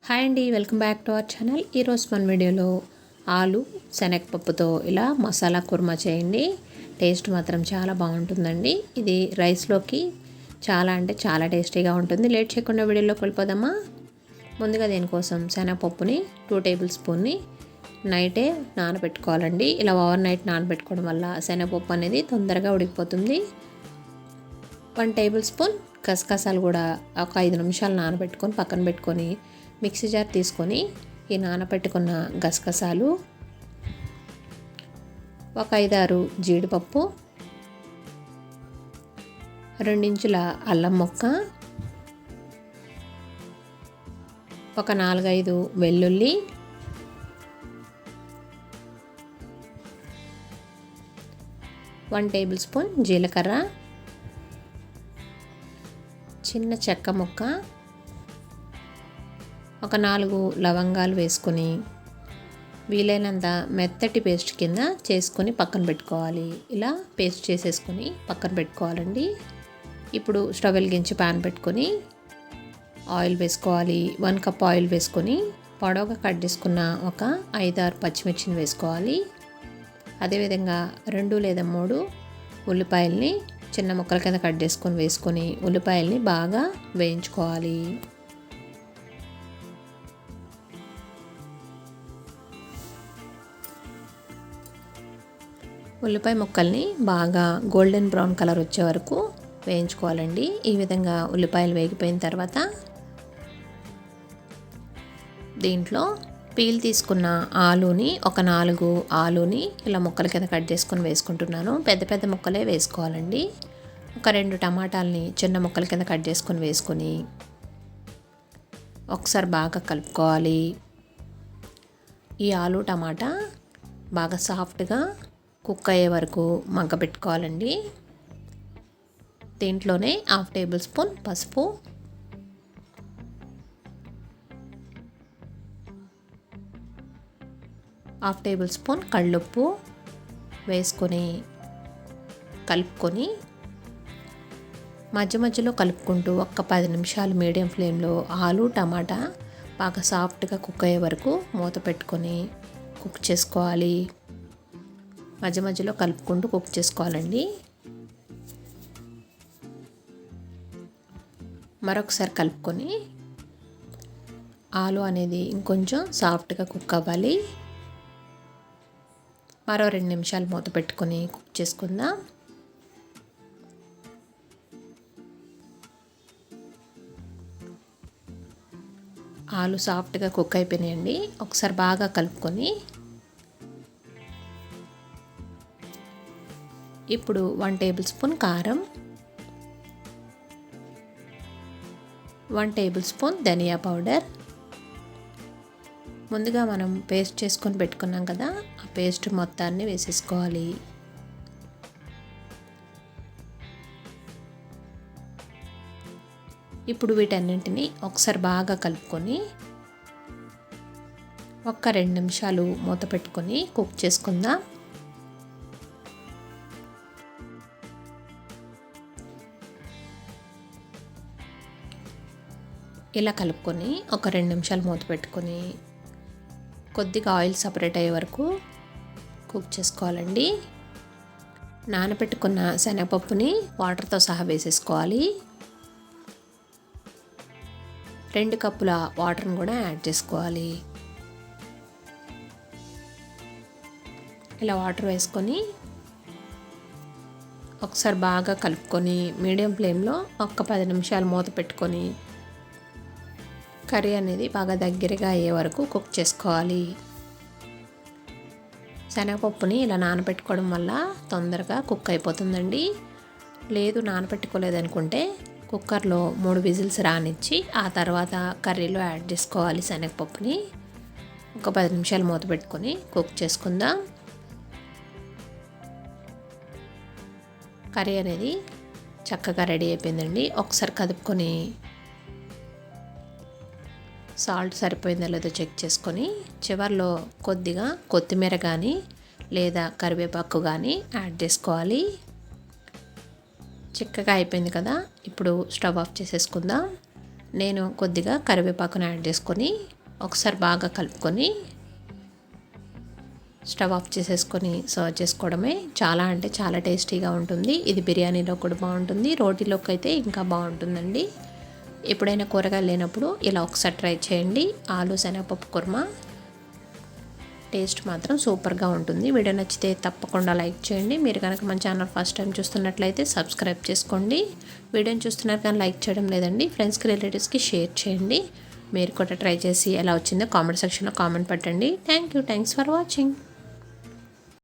Hi అండి, welcome back to our channel. ఈరోజు మన వీడియోలో ఆలు శనగపప్పుతో ఇలా మసాలా కుర్మా చేయండి. టేస్ట్ మాత్రం చాలా బాగుంటుందండి. ఇది రైస్లోకి చాలా టేస్టీగా ఉంటుంది. లేట్ చేయకుండా వీడియోలోకి వెళ్ళిపోదామా. ముందుగా దీనికోసం శనగపప్పుని 2 టేబుల్ స్పూన్ని నైటే నానబెట్టుకోవాలండి. ఇలా ఓవర్ నైట్ నానబెట్టుకోవడం వల్ల శనగపప్పు అనేది తొందరగా ఉడికిపోతుంది. 1 టేబుల్ స్పూన్ గసగసాలు కూడా ఒక 5 నిమిషాలు నానబెట్టుకొని పక్కన పెట్టుకొని మిక్సీ జార్ తీసుకొని ఈ నానబెట్టుకున్న గసగసాలు, ఒక 5-6 జీడిపప్పు, 2 ఇంచుల అల్లం ముక్క, ఒక 4-5 వెల్లుల్లి, వన్ టేబుల్ స్పూన్ జీలకర్ర, చిన్న చెక్క ముక్క, ఒక 4 లవంగాలు వేసుకొని వీలైనంత మెత్తటి పేస్ట్ కింద చేసుకొని పక్కన పెట్టుకోవాలి. ఇలా పేస్ట్ చేసేసుకొని పక్కన పెట్టుకోవాలండి. ఇప్పుడు స్టవ్ వెలిగించి ప్యాన్ పెట్టుకొని ఆయిల్ వేసుకోవాలి. 1 కప్ ఆయిల్ వేసుకొని పొడవుగా కట్ చేసుకున్న ఒక 5-6 పచ్చిమిర్చిని వేసుకోవాలి. అదేవిధంగా 2 లేదా 3 ఉల్లిపాయల్ని చిన్న ముక్కల కింద కట్ చేసుకొని వేసుకొని ఉల్లిపాయల్ని బాగా వేయించుకోవాలి. ఉల్లిపాయ ముక్కల్ని బాగా గోల్డెన్ బ్రౌన్ కలర్ వచ్చే వరకు వేయించుకోవాలండి. ఈ విధంగా ఉల్లిపాయలు వేగిపోయిన తర్వాత దీంట్లో పీల్ తీసుకున్న ఆలూని, ఒక 4 ఆలూని ఇలా ముక్కల కింద కట్ చేసుకొని వేసుకుంటున్నాను. పెద్ద ముక్కలే వేసుకోవాలండి. ఒక 2 టమాటాలని చిన్న ముక్కల కింద కట్ చేసుకొని వేసుకొని ఒకసారి బాగా కలుపుకోవాలి. ఈ ఆలు టమాటా బాగా సాఫ్ట్గా కుక్ అయ్యే వరకు మగ్గబెట్టుకోవాలండి. దీంట్లోనే 1/2 టేబుల్ స్పూన్ పసుపు, 1/2 టేబుల్ స్పూన్ కళ్ళుప్పు వేసుకొని కలుపుకొని మధ్యలో కలుపుకుంటూ ఒక 10 నిమిషాలు మీడియం ఫ్లేమ్లో ఆలు టమాటా బాగా సాఫ్ట్గా కుక్ అయ్యే వరకు మూత పెట్టుకొని కుక్ చేసుకోవాలి. మధ్యలో కలుపుకుంటూ కుక్ చేసుకోవాలండి. మరొకసారి కలుపుకొని ఆలు అనేది ఇంకొంచెం సాఫ్ట్గా కుక్ అవ్వాలి. మరో 2 నిమిషాలు మూత పెట్టుకొని కుక్ చేసుకుందాం. ఆలు సాఫ్ట్గా కుక్ అయిపోయినాయండి. ఒకసారి బాగా కలుపుకొని ఇప్పుడు 1 టేబుల్ స్పూన్ కారం, 1 టేబుల్ స్పూన్ ధనియా పౌడర్, ముందుగా మనం పేస్ట్ చేసుకొని పెట్టుకున్నాం కదా, ఆ పేస్ట్ మొత్తాన్ని వేసేసుకోవాలి. ఇప్పుడు వీటన్నింటినీ ఒకసారి బాగా కలుపుకొని ఒక 2 నిమిషాలు మూత పెట్టుకొని కుక్ చేసుకుందాం. ఇలా కలుపుకొని ఒక 2 నిమిషాలు మూత పెట్టుకొని కొద్దిగా ఆయిల్ సపరేట్ అయ్యే వరకు కుక్ చేసుకోవాలండి. నానబెట్టుకున్న శనగపప్పుని వాటర్తో సహా వేసేసుకోవాలి. 2 కప్పుల వాటర్ని కూడా యాడ్ చేసుకోవాలి. ఇలా వాటర్ వేసుకొని ఒకసారి బాగా కలుపుకొని మీడియం ఫ్లేమ్లో ఒక 10 నిమిషాలు మూత పెట్టుకొని కర్రీ అనేది బాగా దగ్గరగా అయ్యే వరకు కుక్ చేసుకోవాలి. శనగపప్పుని ఇలా నానబెట్టుకోవడం వల్ల తొందరగా కుక్ అయిపోతుందండి. లేదు నానబెట్టుకోలేదనుకుంటే కుక్కర్లో 3 విజిల్స్ రానిచ్చి ఆ తర్వాత కర్రీలో యాడ్ చేసుకోవాలి. శనగపప్పుని ఒక 10 నిమిషాలు మూత పెట్టుకొని కుక్ చేసుకుందాం. కర్రీ అనేది చక్కగా రెడీ అయిపోయిందండి. ఒకసారి కదుపుకొని సాల్ట్ సరిపోయిందో లేదో చెక్ చేసుకొని చివర్లో కొద్దిగా కొత్తిమీర కానీ లేదా కరివేపాకు కానీ యాడ్ చేసుకోవాలి. చిక్కగా అయిపోయింది కదా, ఇప్పుడు స్టవ్ ఆఫ్ చేసేసుకుందాం. నేను కొద్దిగా కరివేపాకును యాడ్ చేసుకొని ఒకసారి బాగా కలుపుకొని స్టవ్ ఆఫ్ చేసేసుకొని సర్వ్ చేసుకోవడమే. చాలా అంటే చాలా టేస్టీగా ఉంటుంది. ఇది బిర్యానీలో కూడా బాగుంటుంది, రోటీలోకి అయితే ఇంకా బాగుంటుందండి. ఎప్పుడైనా కూరగాయలు లేనప్పుడు ఇలా ఒకసారి ట్రై చేయండి. ఆలు శనగపప్పు కుర్మా టేస్ట్ మాత్రం సూపర్గా ఉంటుంది. వీడియో నచ్చితే తప్పకుండా లైక్ చేయండి. మీరు కనుక మన ఛానల్ ఫస్ట్ టైం చూస్తున్నట్లయితే సబ్స్క్రైబ్ చేసుకోండి. వీడియోని చూస్తున్నారు కానీ లైక్ చేయడం లేదండి. ఫ్రెండ్స్కి రిలేటివ్స్కి షేర్ చేయండి. మీరు కూడా ట్రై చేసి ఎలా వచ్చిందో కామెంట్ సెక్షన్లో కామెంట్ పెట్టండి. Thanks for watching.